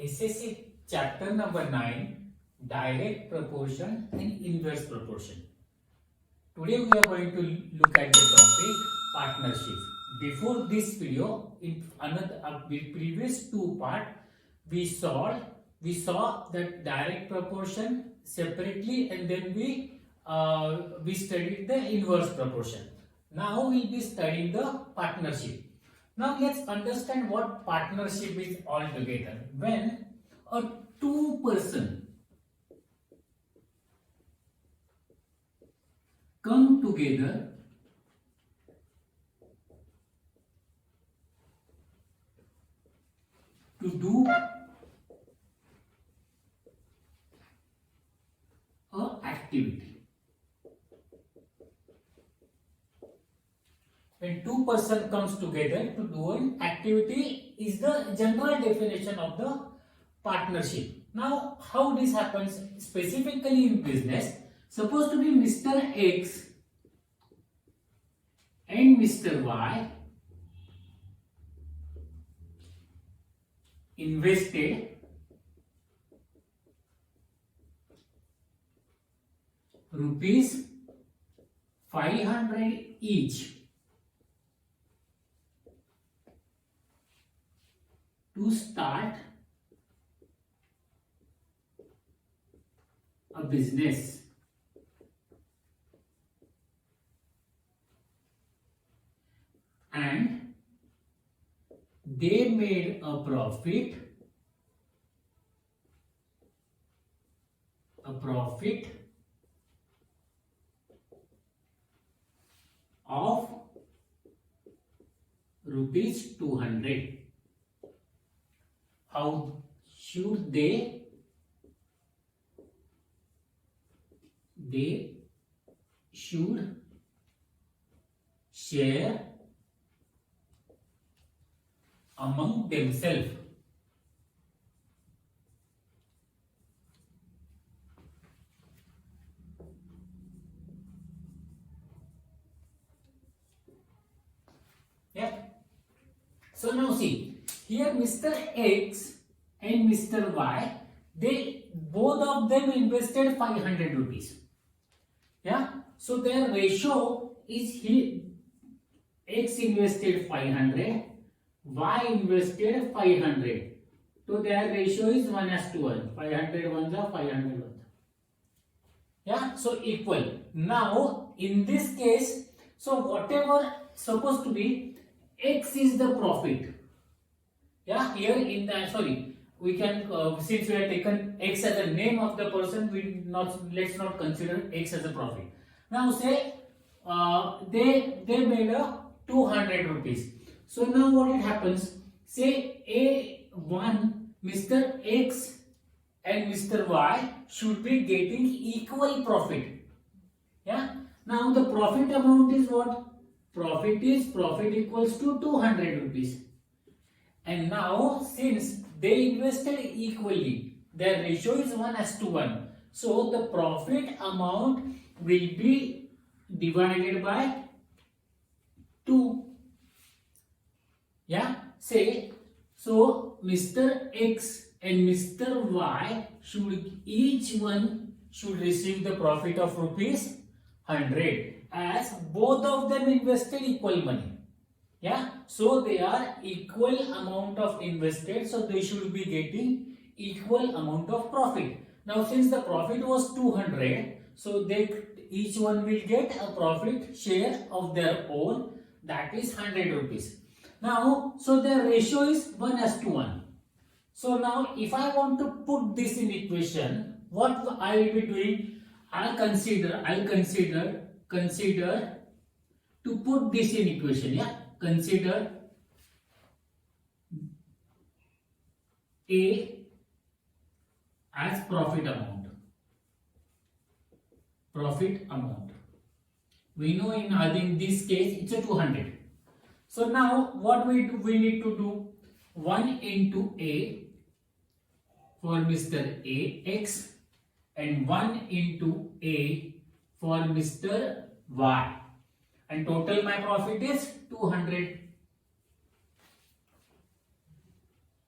SSC chapter number 9, direct proportion and inverse proportion. Today we are going to look at the topic partnership. Before this video, in another previous two part, we saw that direct proportion separately, and then we studied the inverse proportion. Now we'll be studying the partnership. Now let's understand what partnership is altogether. When a two person come together to do a activity. When two person comes together to do an activity is the general definition of the partnership. Now, how this happens specifically in business? Supposed to be Mr. X and Mr. Y invested rupees 500 each to start a business. And they made a profit of rupees 200. How should they? They should share among themselves. Yeah. So now see, here Mr. X and Mr. Y, they both of them invested 500 rupees. Yeah. So their ratio is X invested 500, Y invested 500. So their ratio is 1:1. 500 ones are 500 ones. Yeah. So equal. Now in this case, so whatever supposed to be X is the profit. Yeah, here in the we can since we have taken X as a name of the person, let's not consider X as a profit. Now say they made a 200 rupees. So now what it happens? Say A1, Mr. X and Mr. Y should be getting equal profit. Yeah. Now the profit amount is what? Profit equals to 200 rupees. And now since they invested equally, their ratio is 1:1. So the profit amount will be divided by 2. Yeah. Say, so Mr. X and Mr. Y each one should receive the profit of rupees 100, as both of them invested equal money. Yeah, so they are equal amount of invested, so they should be getting equal amount of profit. Now since the profit was 200, so each one will get a profit share of their own, that is 100 rupees. Now, so their ratio is 1:1. So now if I want to put this in equation, what I will be doing? I'll consider to put this in equation. Yeah. Consider A as profit amount. We know in this case it's a 200. So now what we need to do? 1 into A for Mr. AX and 1 into A for Mr. Y. And total my profit is 200.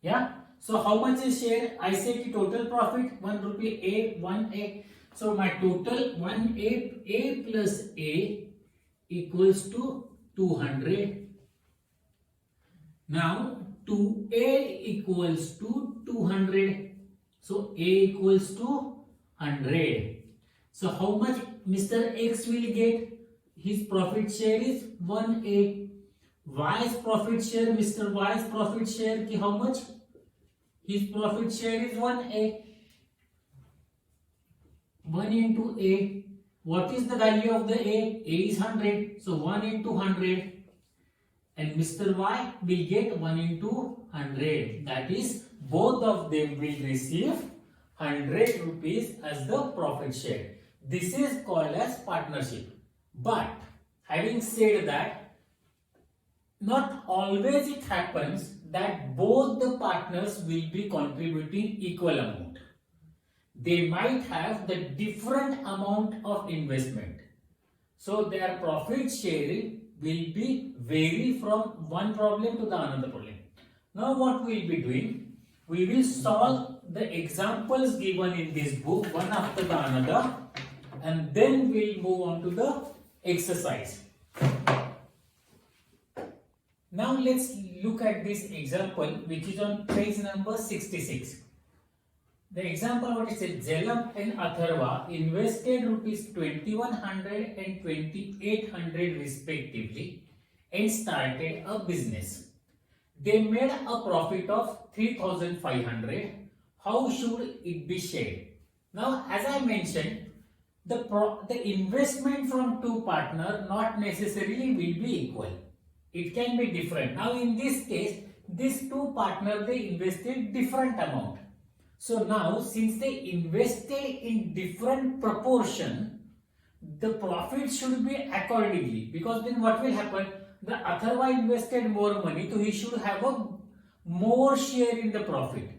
Yeah. So how much is share? I say ki total profit 1 rupee A, 1A. So my total 1A, A plus A equals to 200. Now 2A equals to 200. So A equals to 100. So how much Mr. X will get? His profit share is 1A. Y's profit share, Mr. Y's profit share ki how much? His profit share is 1A. 1 into A. What is the value of the A? A is 100. So 1 into 100. And Mr. Y will get 1 into 100. That is, both of them will receive 100 rupees as the profit share. This is called as partnership. But having said that, not always it happens that both the partners will be contributing equal amount. They might have the different amount of investment. So their profit sharing will be vary from one problem to the another problem. Now what we will be doing, we will solve the examples given in this book one after the another, and then we'll move on to the exercise. Now let's look at this example which is on page number 66. The example what it says, Jalam and Atharva invested rupees 2100 and 2800 respectively and started a business. They made a profit of 3500. How should it be shared? Now as I mentioned, the investment from two partners not necessarily will be equal. It can be different. Now in this case, these two partners, they invested different amount. So now since they invested in different proportion, the profit should be accordingly, because then what will happen? The Atharva invested more money, so he should have a more share in the profit.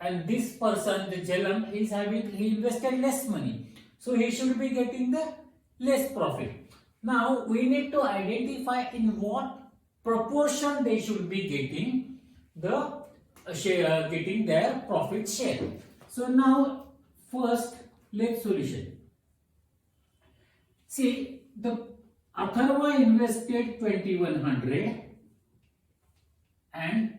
And this person, the Jalam, he invested less money, so he should be getting the less profit. Now we need to identify in what proportion they should be getting the share, getting their profit share. So now first let's solution. See, the Atharva invested 2100 and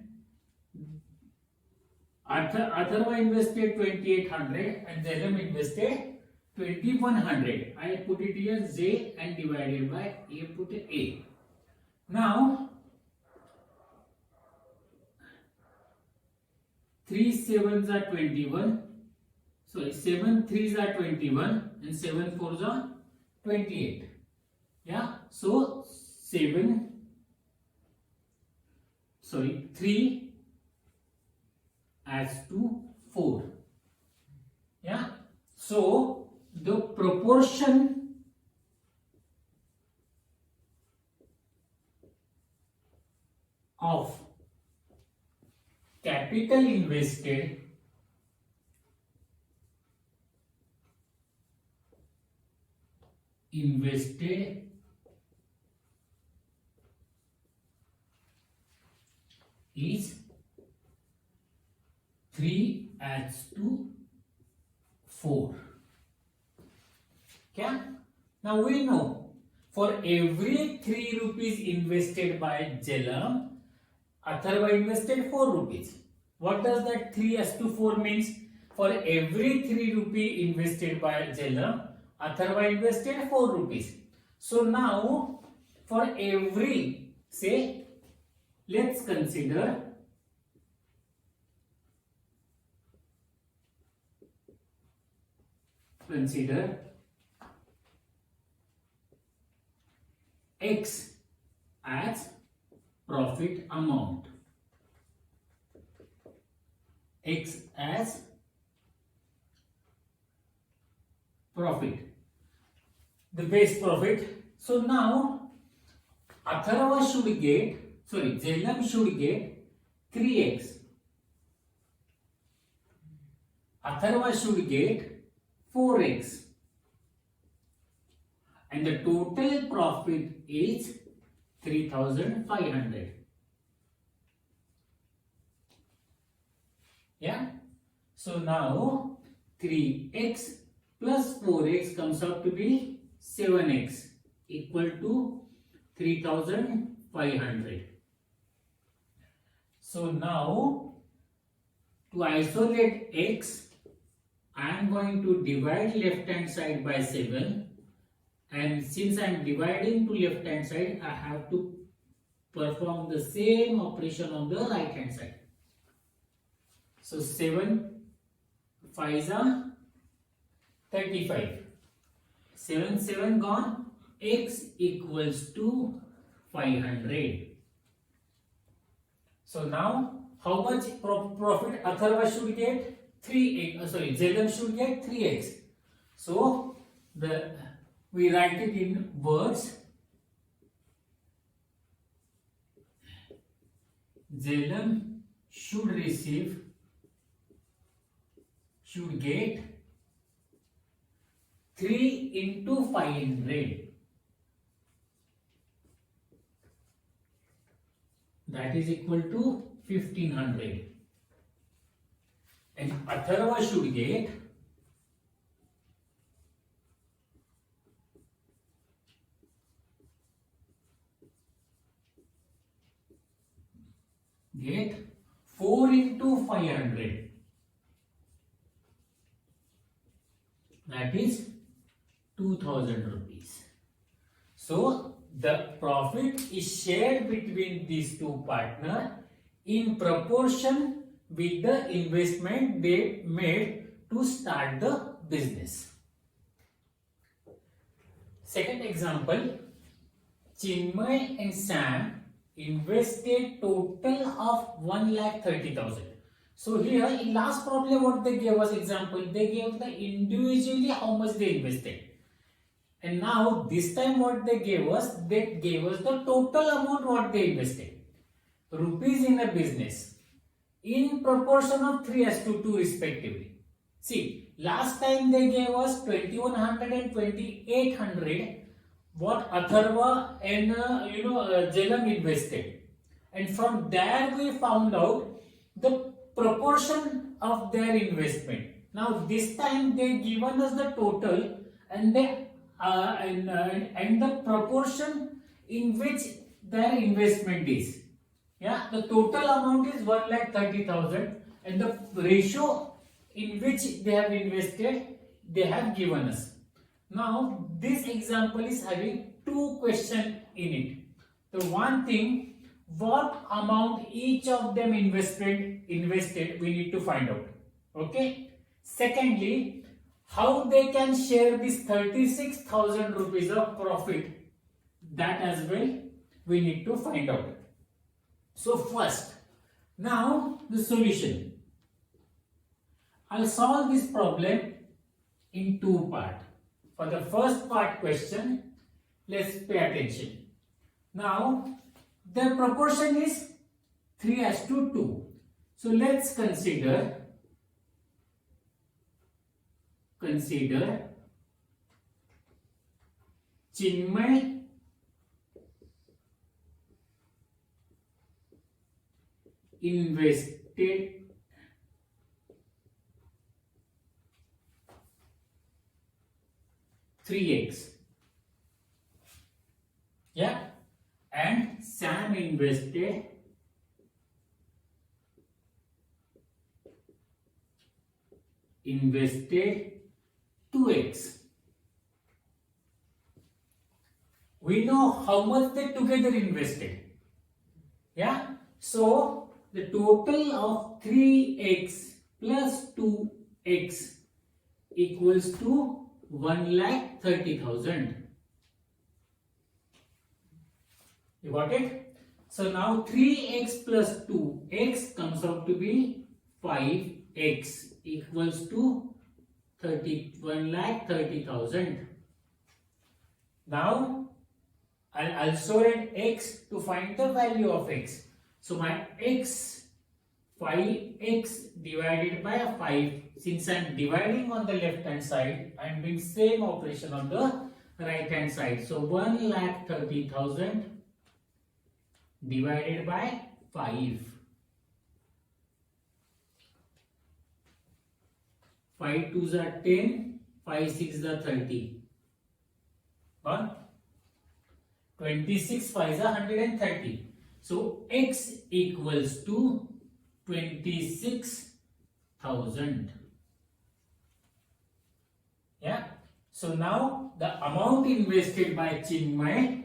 Atharva invested 2800 and Jalam invested 2100. I put it here J and divided by A, put A. Now 3 7s are 21, sorry 7 3s are 21 and 7 4s are 28. Yeah, so 3 adds to 4. Yeah, so the proportion of capital invested is 3 adds to 4. Okay? Now we know for every 3 rupees invested by Jalam, Atharva invested 4 rupees. What does that 3 as to 4 means? For every 3 rupee invested by Jalam, Atharva invested 4 rupees. So now for every, say, let's consider X as profit amount. X as profit, the base profit. So now Atharva should get, sorry, Jalam should get 3x. Atharva should get 4x. And the total profit is 3500. Yeah. So now 3x plus 4x comes out to be 7x equal to 3500. So now to isolate x, I am going to divide left hand side by 7, and since I am dividing to left hand side, I have to perform the same operation on the right hand side. So 7 5s are 35. 7 gone. X equals to 500. So now how much profit Atharva should get? 3x. Jagan should get 3x. So we write it in words. Jagan should get 3 into 500. That is equal to 1500. And Atharva should get 4 into 500. That is 2000 rupees. So the profit is shared between these two partners in proportion with the investment they made to start the business. Second example, Chinmay and Sam invested total of 1,30,000. So here in last problem what they gave us example, they gave the individually how much they invested. And now this time what they gave us the total amount what they invested. Rupees in a business in proportion of 3:2 respectively. See, last time they gave us 2100 and 2800 what Atharva and Jagan invested, and from there we found out the proportion of their investment. Now this time they given us the total and they and the proportion in which their investment is. Yeah, the total amount is 1,30,000 and the ratio in which they have invested they have given us. Now this example is having two questions in it. The one thing, what amount each of them invested we need to find out. Okay. Secondly, how they can share this 36,000 rupees of profit, that as well we need to find out. So first, now the solution. I'll solve this problem in two parts. For the first part question, let's pay attention. Now, the proportion is 3:2. So let's consider Chinmay invested 3x. Yeah, and Sam invested 2x. We know how much they together invested. Yeah, so the total of 3x plus 2x equals to 1,30,000. You got it? So now 3x plus 2x comes out to be 5x equals to 1,30,000. Now I'll also write x to find the value of x. So my x, 5x divided by 5. Since I am dividing on the left hand side, I am doing same operation on the right hand side. So 1,30,000 divided by 5. 5 2s are 10, 5 6s are 30. 26 5s are 130. So x equals to 26,000. Yeah. So now the amount invested by Chinmay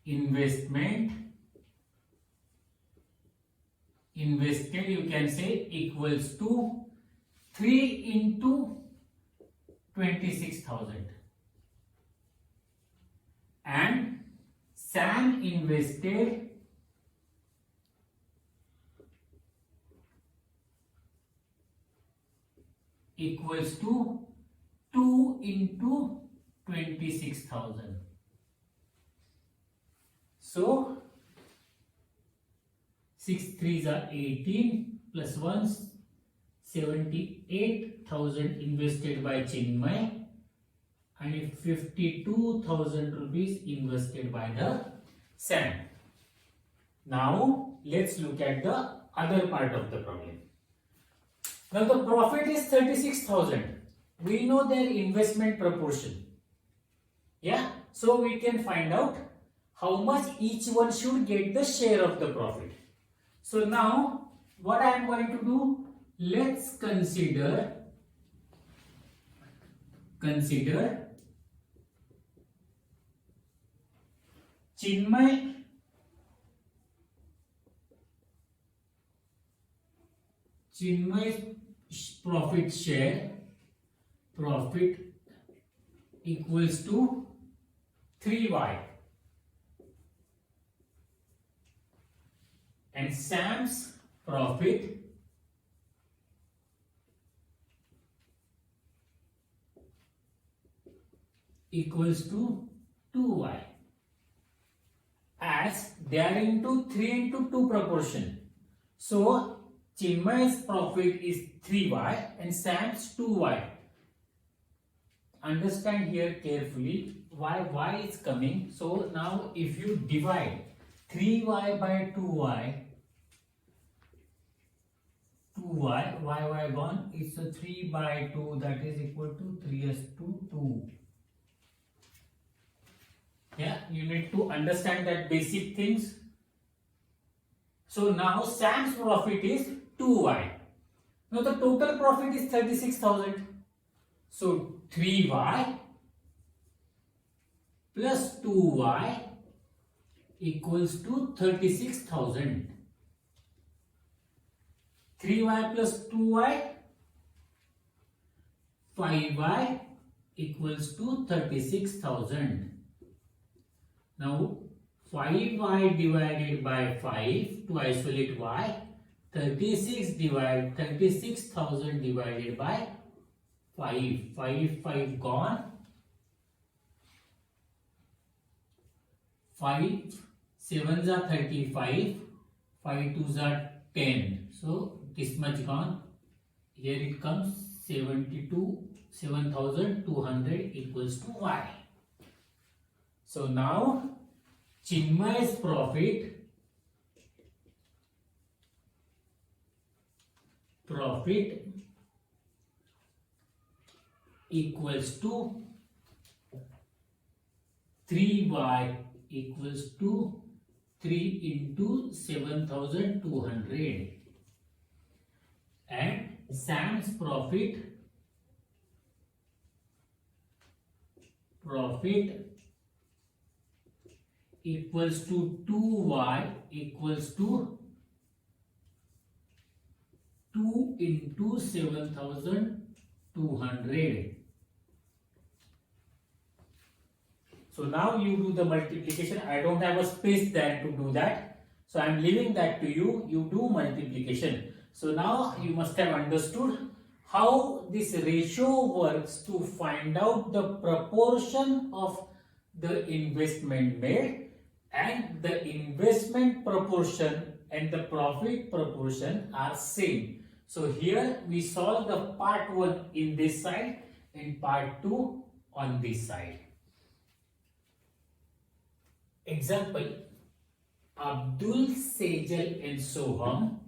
investment invested, you can say, equals to 3 into 26,000, and Sam invested equals to 2 into 26,000. So 6 3s are 18 plus 1 78,000 invested by Chinmay, and 52,000 rupees invested by the Sam. Now let's look at the other part of the problem. Now the profit is 36,000. We know their investment proportion. Yeah, so we can find out how much each one should get the share of the profit. So now what I am going to do, let's consider Chinmay's profit share, profit equals to 3y, and Sam's profit equals to 2y, as they are into 3 into 2 proportion. So Chinmay's profit is 3y and Sam's 2y. Understand here carefully why y is coming. So now if you divide 3y by 2y, y gone, it's a 3 by 2, that is equal to 3s to 2. Yeah, you need to understand that basic things. So now Sam's profit is 2y. Now the total profit is 36,000. So 3y plus 2y equals to 36,000. 3y plus 2y, 5y equals to 36,000. Now 5y divided by 5 to isolate y, 36,000 divided by 5, 5 gone, 5 7s are 35, 5 2s are 10, so this much gone. Here it comes 7,200 equals to y. So now Chinmay's profit equals to 3y equals to 3 into 7,200, and Sam's profit equals to 2y equals to 2 into 7,200. So now you do the multiplication. I don't have a space there to do that, so I am leaving that to you. You do multiplication. So now you must have understood how this ratio works to find out the proportion of the investment made, and the investment proportion and the profit proportion are same. So here we solve the part 1 in this side and part 2 on this side. Example, Abdul, Sejal and Soham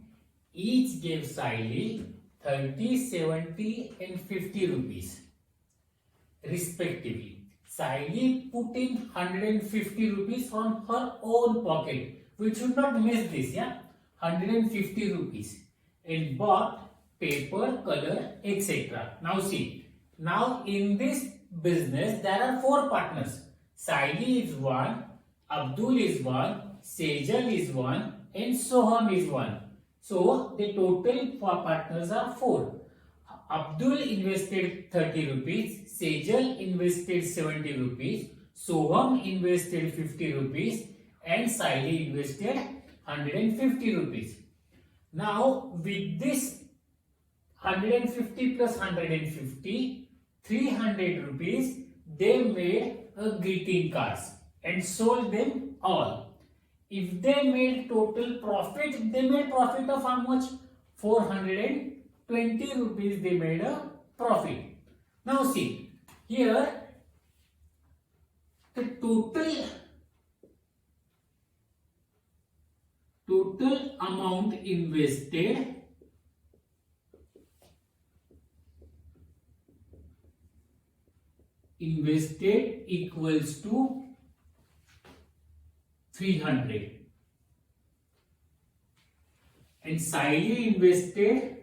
each gave Saili 30, 70 and 50 rupees respectively. Saili put in 150 rupees from her own pocket. We should not miss this, yeah? 150 rupees and bought paper, color, etc. Now see, now in this business there are 4 partners. Saili is 1, Abdul is 1, Sejal is 1 and Soham is 1. So the total partners are 4. Abdul invested 30 rupees, Sejal invested 70 rupees, Soham invested 50 rupees and Saili invested 150 rupees. Now with this 150 plus 150, 300 rupees, they made a greeting cards and sold them all. If they made total profit, they made profit of how much? 420 rupees they made a profit. Now see, here the total amount invested equals to 300 and Saili invested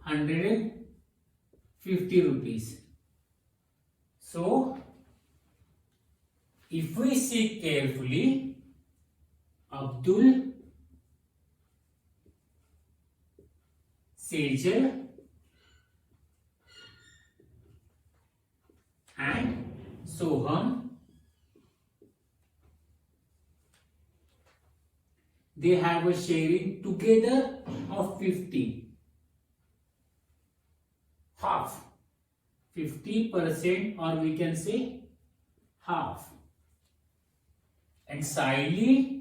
150 rupees. So if we see carefully, Abdul, Sejal and Soham, they have a sharing together of 50. Half. 50% or we can say half. And Saili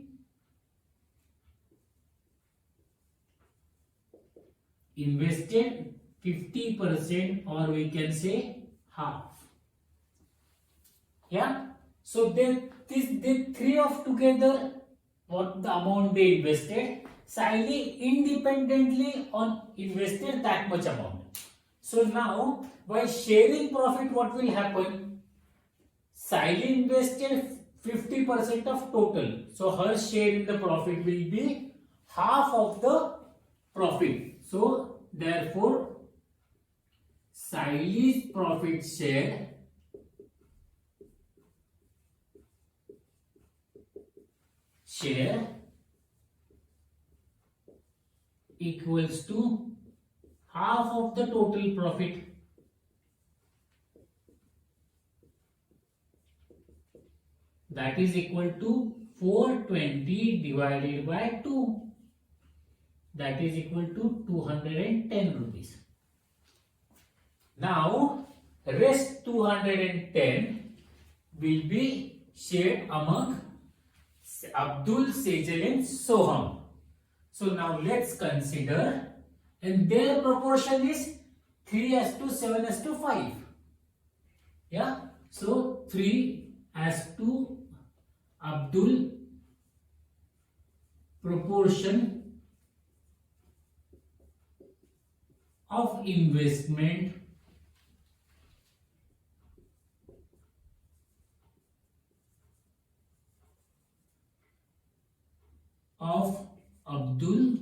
invested 50% or we can say half. Yeah. So they 3 of together what the amount they invested. Saili independently invested that much amount. So now by sharing profit, what will happen? Saili invested 50% of total. So her share in the profit will be half of the profit. So therefore Saili's profit share equals to half of the total profit. That is equal to 420 divided by 2. That is equal to 210 rupees. Now rest 210 will be shared among Abdul, Sejal and Soham. So now let's consider, and their proportion is 3:7:5. Yeah. So 3 as to Abdul, proportion of investment of Abdul,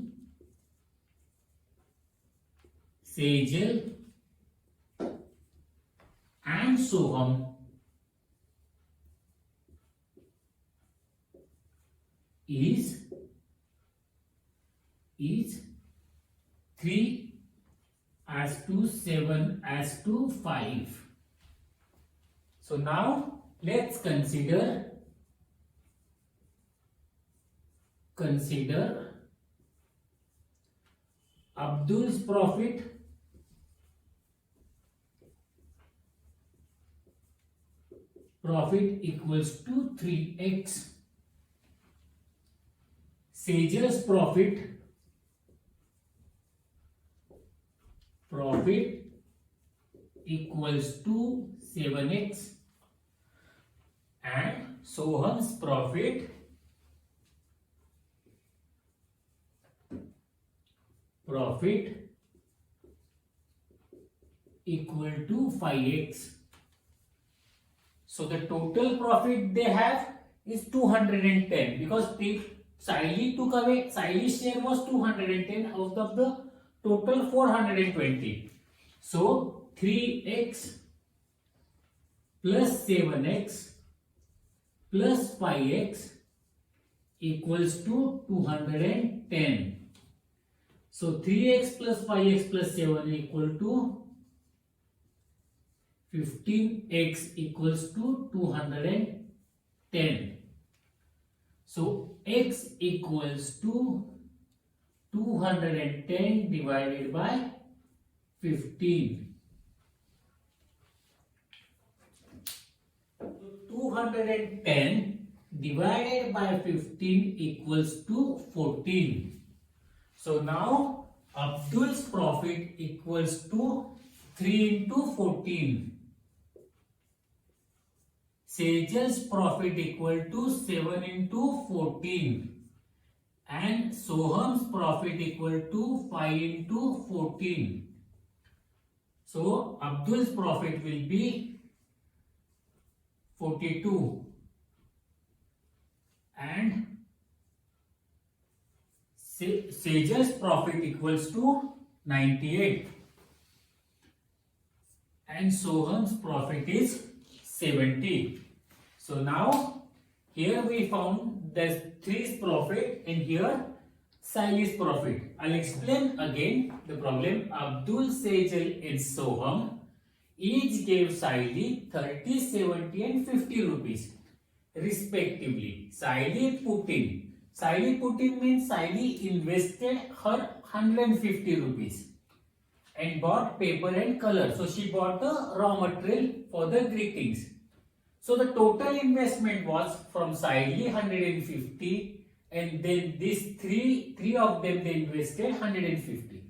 Sejal and Soham is 3:7:5. So now let's consider Abdul's profit equals to 3x. Sejal's profit profit equals to 7x and Soham's profit equal to 5x. So the total profit they have is 210 because Siley took away, Siley's share was 210 out of the total 420. So 3x plus 7x plus 5x equals to 210. So 3x plus 5x plus 7 equal to 15x equals to 210. So x equals to 210 divided by 15. 210 divided by 15 equals to 14. So now Abdul's profit equals to 3 into 14. Sejal's profit equal to 7 into 14. And Soham's profit equal to 5 into 14. So Abdul's profit will be 42. And Sejal's profit equals to 98. And Soham's profit is 70. So now here we found the 3's profit and here Siley's profit. I'll explain again the problem. Abdul, Sejal and Soham each gave Siley 30, 70 and 50 rupees respectively. Siley put in means Siley invested her 150 rupees and bought paper and color. So she bought the raw material for the greetings. So the total investment was from Siley 150 and then these three of them they invested 150.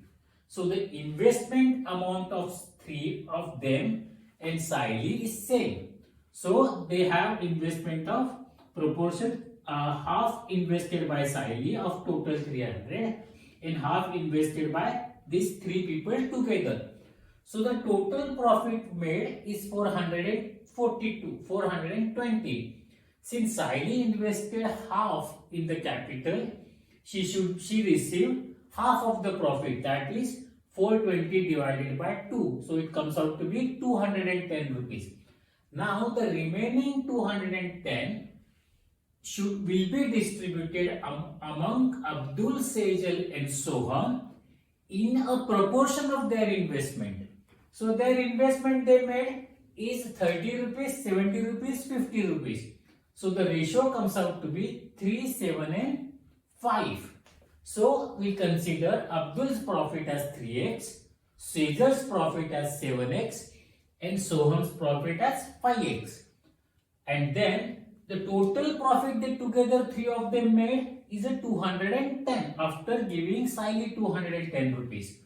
So the investment amount of three of them and Siley is same. So they have investment of proportion half invested by Siley of total 300 and half invested by these three people together. So the total profit made is 420. Since Siley invested half in the capital, she received half of the profit, that is 420 divided by 2. So it comes out to be 210 rupees. Now the remaining 210 will be distributed among Abdul, Sejal and Soham in a proportion of their investment. So their investment they made is 30 rupees, 70 rupees, 50 rupees. So the ratio comes out to be 3, 7 and 5. So we consider Abdul's profit as 3x, Sejal's profit as 7x and Soham's profit as 5x. And then the total profit that together three of them made is a 210 after giving Siley 210 rupees.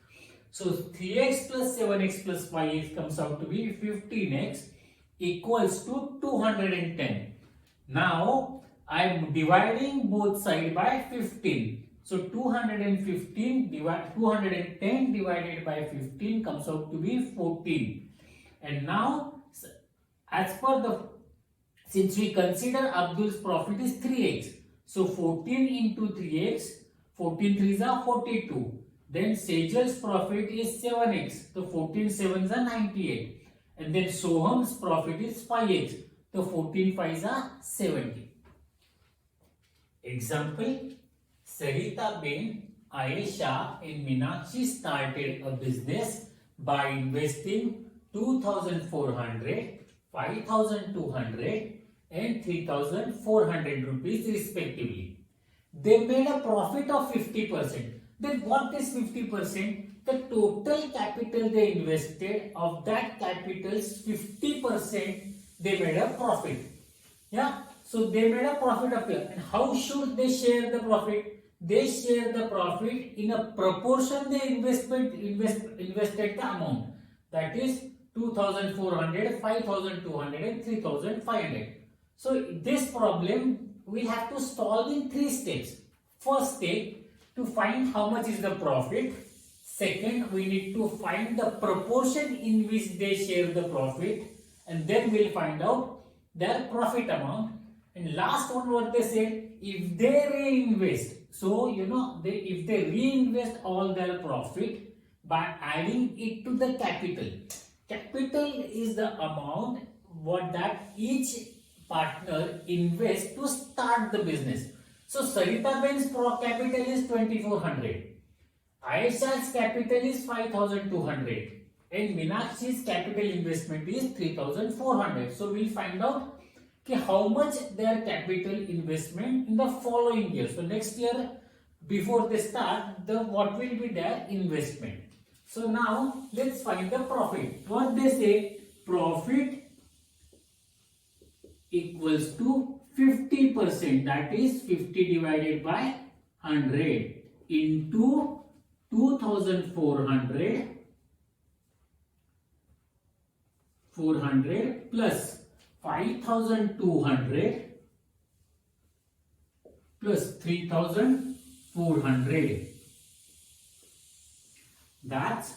So 3x plus 7x plus 5x comes out to be 15x equals to 210. Now I am dividing both sides by 15. So 210 divided by 15 comes out to be 14. And now since we consider Abdul's profit is 3x. So 14 into 3x, 14 3s are 42. Then Sejal's profit is 7x. The 14 7s are 98. And then Soham's profit is 5x. The 14 5s are 70. Example, Sarita Ben, Ayesha and Meenakshi started a business by investing 2,400, 5,200 and 3,400 rupees respectively. They made a profit of 50%. Then what is 50%? The total capital they invested, of that capital's 50% they made a profit. Yeah. So they made a profit of here. And how should they share the profit? they share the profit in a proportion they invested the amount. That is 2,400, 5,200 and 3,500. So this problem we have to solve in 3 steps. First step, to find how much is the profit. Second, we need to find the proportion in which they share the profit, and then we'll find out their profit amount. And last one, what they said, if they reinvest, so if they reinvest all their profit by adding it to the capital. Capital is the amount what that each partner invests to start the business. So Sarita Ben's capital is 2,400. Ayesha's capital is 5,200 and Meenakshi's capital investment is 3,400. So we'll find out how much their capital investment in the following year. So next year, before they start, what will be their investment. So now let's find the profit. What they say, profit equals to 50%, that is 50 divided by 100 into 2,400 plus 5,200 plus 3,400. That's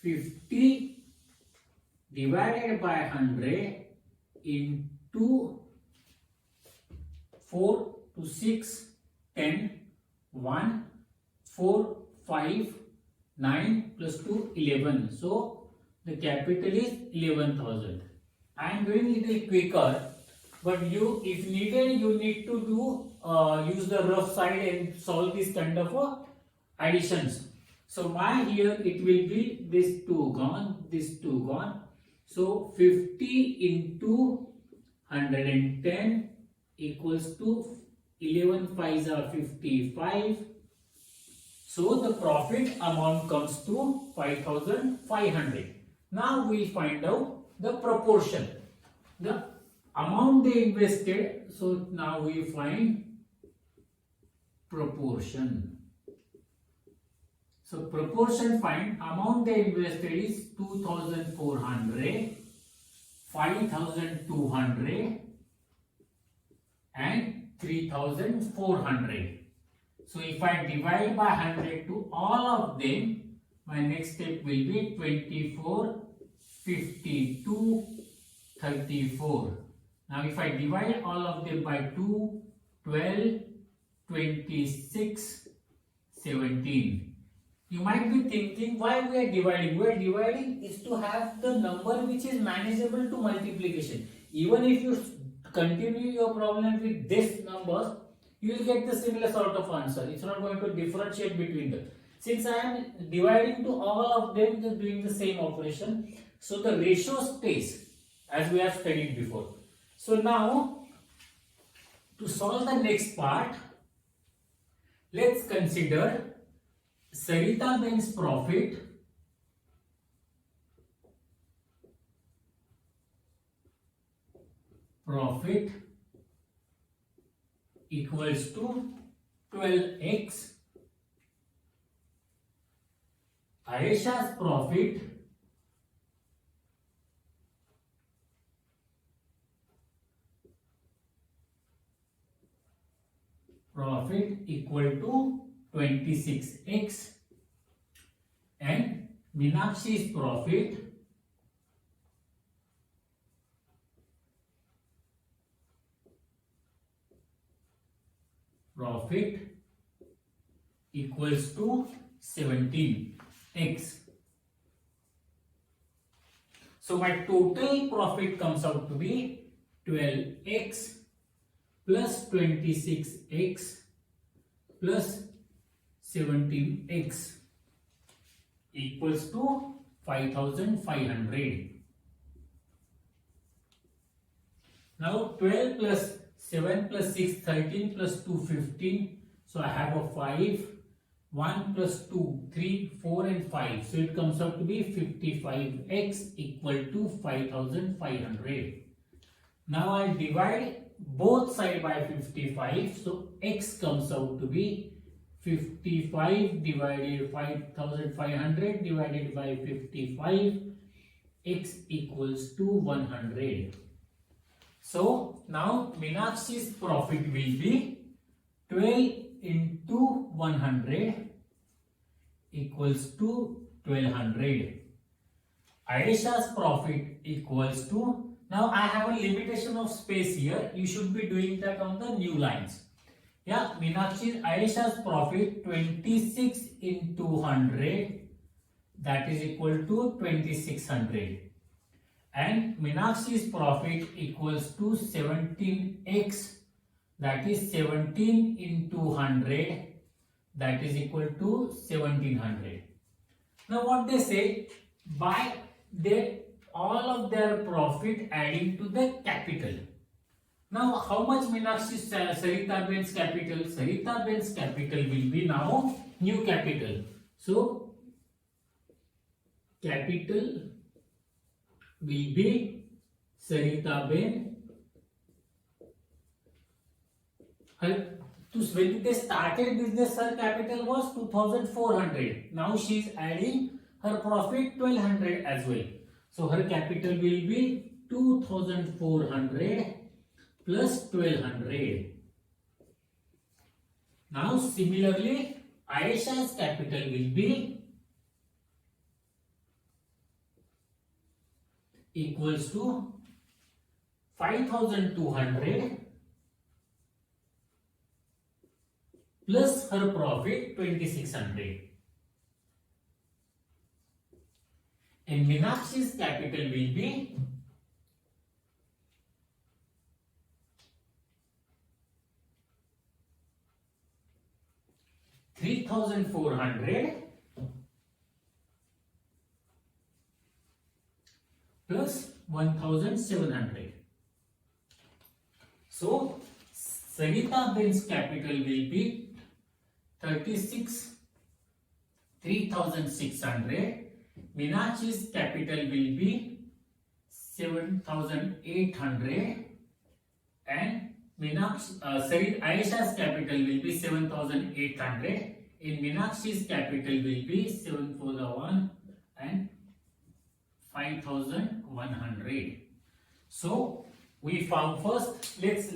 50 divided by 100 into 4 to 6, 10, 1, 4, 5, 9 plus 2, 11. So the capital is 11,000. I am doing little quicker, but if needed, you need to use the rough side and solve this kind of additions. So here it will be this 2 gone, this 2 gone. So 50 into 110 equals to 11 5s are 55. So the profit amount comes to 5,500. Now we find out the proportion, the amount they invested. So now we find proportion. So proportion, find amount they invested is 2,400, 5,200 and 3,400. So if I divide by 100 to all of them, my next step will be 24, 52, 34. Now if I divide all of them by 2, 12, 26, 17. You might be thinking why we are dividing. We are dividing is to have the number which is manageable to multiplication. Even if you continue your problem with this numbers, you will get the similar sort of answer. It's not going to differentiate between them. Since I am dividing to all of them, just doing the same operation, so the ratio stays as we have studied before. So now, to solve the next part, let's consider Sarita Ben's profit equals to 12x. Ayesha's profit equal to 26x and Meenakshi's profit equals to 17x. So my total profit comes out to be 12x plus 26x plus 17x equals to 5,500. Now 12 plus 7 plus 6, 13 plus 2, 15. So I have a 5, 1 plus 2, 3, 4 and 5. So it comes out to be 55x equal to 5,500. Now I divide both sides by 55. So x comes out to be 55 divided 5500 divided by 55, x equals to 100. So now Meenakshi's profit will be 12 into 100 equals to 1200. Ayesha's profit equals to, now I have a limitation of space here, you should be doing that on the new lines. Yeah, Ayesha's profit 26 into 100, that is equal to 2600. And Meenakshi's profit equals to 17x, that is 17 into 100, that is equal to 1700. Now what they say, by all of their profit adding to the capital. Now how much Meenakshi's Saritaben's capital? Saritaben's capital will be now new capital. So capital will be Saritaben. When they started business, her capital was 2400. Now she is adding her profit 1200 as well. So her capital will be 2400 plus 1200. Now similarly, Ayesha's capital will be equals to 5200 plus her profit 2600. And Meenakshi's capital will be $3,400 plus 1,700. So Saritaben's capital will be 3,600. Meenakshi's capital will be 7,800 and Ayesha's capital will be 7,800. In Meenakshi's capital will be 741 and 5,100. So we found, first let's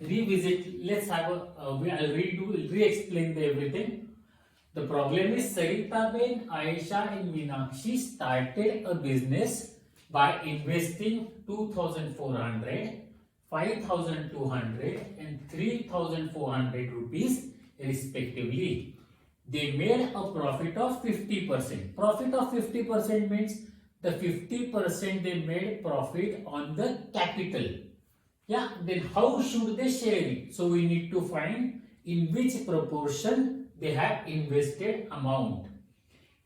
revisit, let's have I'll re-explain everything. The problem is Saritaben, Ayesha and Meenakshi started a business by investing 2,400, 5,200 and 3,400 rupees respectively. They made a profit of 50%. Profit of 50% means the 50% they made profit on the capital. Yeah, then how should they share it? So we need to find in which proportion they have invested amount.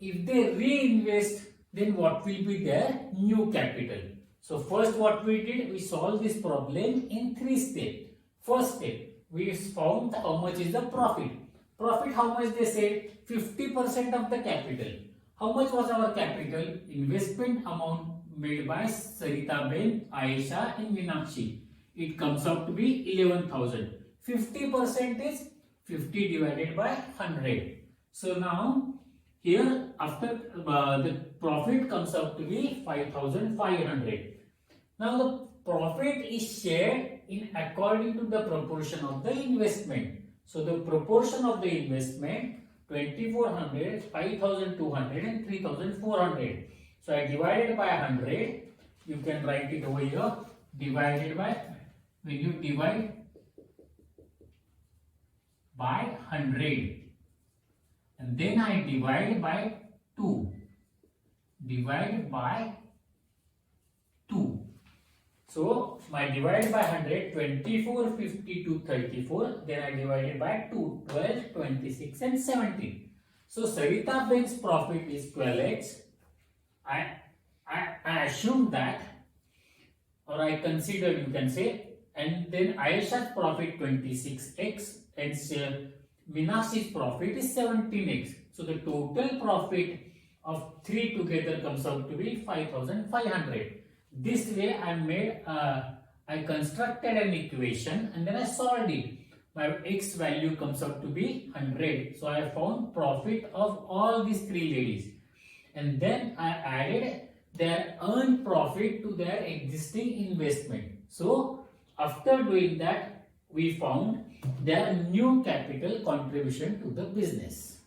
If they reinvest, then what will be their new capital? So first what we did, we solved this problem in 3 steps. First step, we found how much is the profit. Profit, how much they said? 50% of the capital. How much was our capital? Investment amount made by Saritaben, Ayesha and Meenakshi. It comes out to be 11,000. 50% is 50 divided by 100. So now here after the profit comes out to be 5,500. Now the profit is shared in according to the proportion of the investment. So the proportion of the investment 2,400, 5,200 and 3,400. So I divided by 100. You can write it over here. Divided by, when you divide by 100 and then I divide by 2. Divide by 2. So my divide by 100, 24, 52, 34. Then I divided by 2, 12, 26 and 17. So Saritaben's profit is 12x. I assume that, or I consider, you can say, and then Ayesha's profit 26x and Meenakshi's profit is 17x. So the total profit of 3 together comes out to be 5,500. This way I constructed an equation and then I solved it. my X value comes out to be 100. So I found profit of all these three ladies. And then I added their earned profit to their existing investment. So after doing that, we found their new capital contribution to the business.